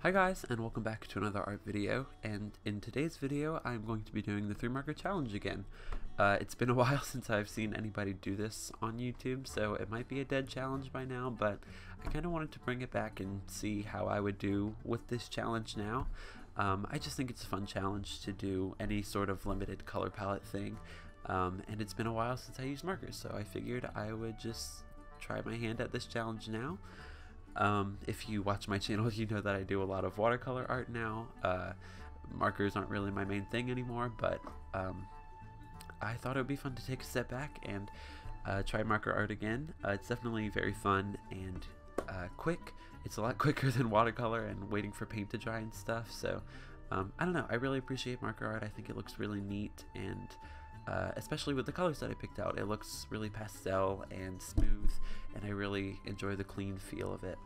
Hi guys, and welcome back to another art video, and in today's video I'm going to be doing the 3-marker challenge again. It's been a while since I've seen anybody do this on YouTube, so it might be a dead challenge by now, but I kind of wanted to bring it back and see how I would do with this challenge now. I just think it's a fun challenge to do any sort of limited color palette thing, and it's been a while since I used markers, so I figured I would just try my hand at this challenge now. If you watch my channel, you know that I do a lot of watercolor art now. Markers aren't really my main thing anymore, but I thought it would be fun to take a step back and try marker art again. It's definitely very fun and quick. It's a lot quicker than watercolor and waiting for paint to dry and stuff, so I don't know, I really appreciate marker art. I think it looks really neat, and especially with the colors that I picked out. It looks really pastel and smooth, and I really enjoy the clean feel of it.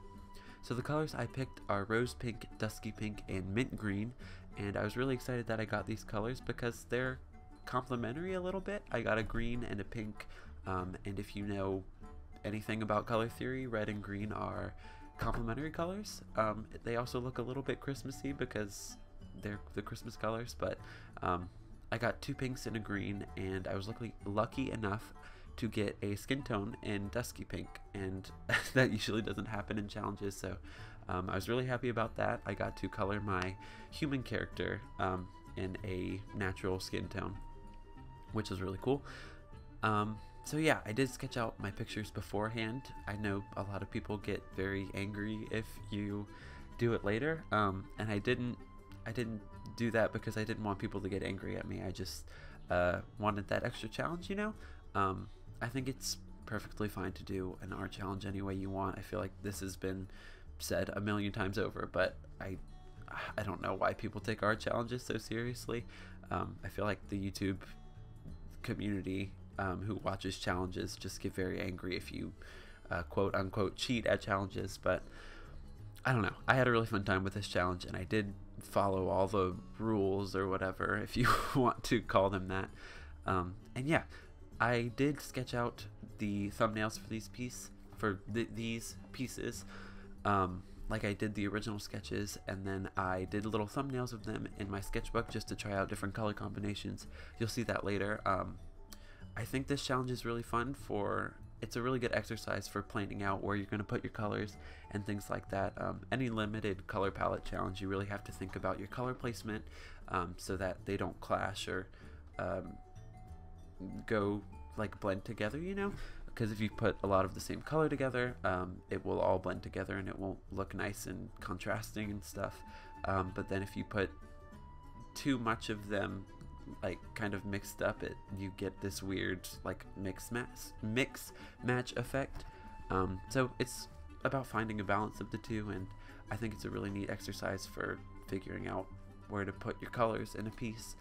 So the colors I picked are rose pink, dusky pink, and mint green, and I was really excited that I got these colors because they're complementary a little bit. I got a green and a pink, and if you know anything about color theory, red and green are complementary colors. They also look a little bit Christmassy because they're the Christmas colors, but I got 2 pinks and a green, and I was lucky enough to get a skin tone in dusky pink, and that usually doesn't happen in challenges, so I was really happy about that. I got to color my human character in a natural skin tone, which is really cool. So yeah, I did sketch out my pictures beforehand. I know a lot of people get very angry if you do it later, and I didn't do that because I didn't want people to get angry at me. I just wanted that extra challenge, you know? I think it's perfectly fine to do an art challenge any way you want. I feel like this has been said a million times over, but I don't know why people take art challenges so seriously. I feel like the YouTube community who watches challenges just get very angry if you quote unquote cheat at challenges, but I don't know. I had a really fun time with this challenge, and I did follow all the rules or whatever, if you want to call them that. And yeah, I did sketch out the thumbnails for these pieces, like I did the original sketches, and then I did little thumbnails of them in my sketchbook just to try out different color combinations. You'll see that later. I think this challenge is really fun it's a really good exercise for planning out where you're going to put your colors and things like that. Any limited color palette challenge, you really have to think about your color placement so that they don't clash or go like blend together, you know? Because if you put a lot of the same color together, it will all blend together and it won't look nice and contrasting and stuff. But then if you put too much of them like kind of mixed up, you get this weird like mix match effect. So it's about finding a balance of the two, and I think it's a really neat exercise for figuring out where to put your colors in a piece.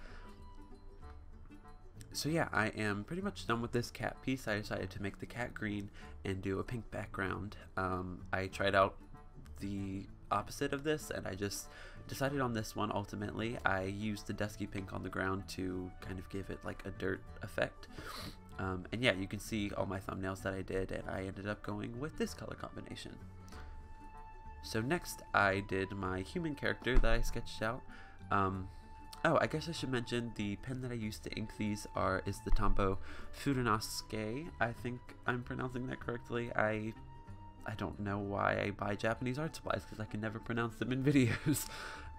So yeah, I am pretty much done with this cat piece. I decided to make the cat green and do a pink background. I tried out the opposite of this, and I just decided on this one ultimately. I used the dusky pink on the ground to kind of give it like a dirt effect. And yeah, you can see all my thumbnails that I did, and I ended up going with this color combination. So next I did my human character that I sketched out. Oh, I guess I should mention the pen that I used to ink these is the Tombow Fudenosuke. I think I'm pronouncing that correctly. I don't know why I buy Japanese art supplies because I can never pronounce them in videos.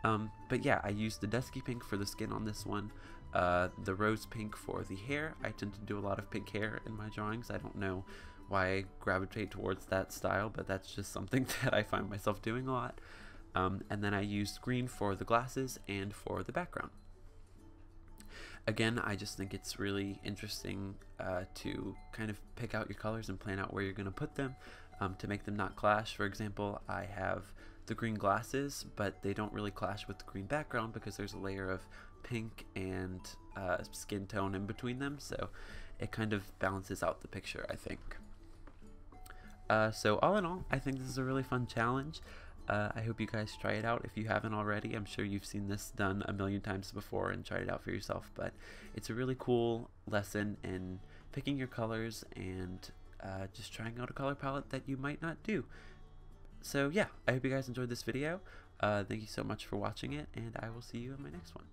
But yeah, I used the dusky pink for the skin on this one, the rose pink for the hair. I tend to do a lot of pink hair in my drawings. I don't know why I gravitate towards that style, but that's just something that I find myself doing a lot. And then I used green for the glasses and for the background. Again, I just think it's really interesting to kind of pick out your colors and plan out where you're going to put them to make them not clash. For example, I have the green glasses, but they don't really clash with the green background because there's a layer of pink and skin tone in between them, so it kind of balances out the picture, I think. So all in all, I think this is a really fun challenge. I hope you guys try it out if you haven't already. I'm sure you've seen this done a million times before and tried it out for yourself, but it's a really cool lesson in picking your colors and just trying out a color palette that you might not do. So yeah, I hope you guys enjoyed this video. Thank you so much for watching it, and I will see you in my next one.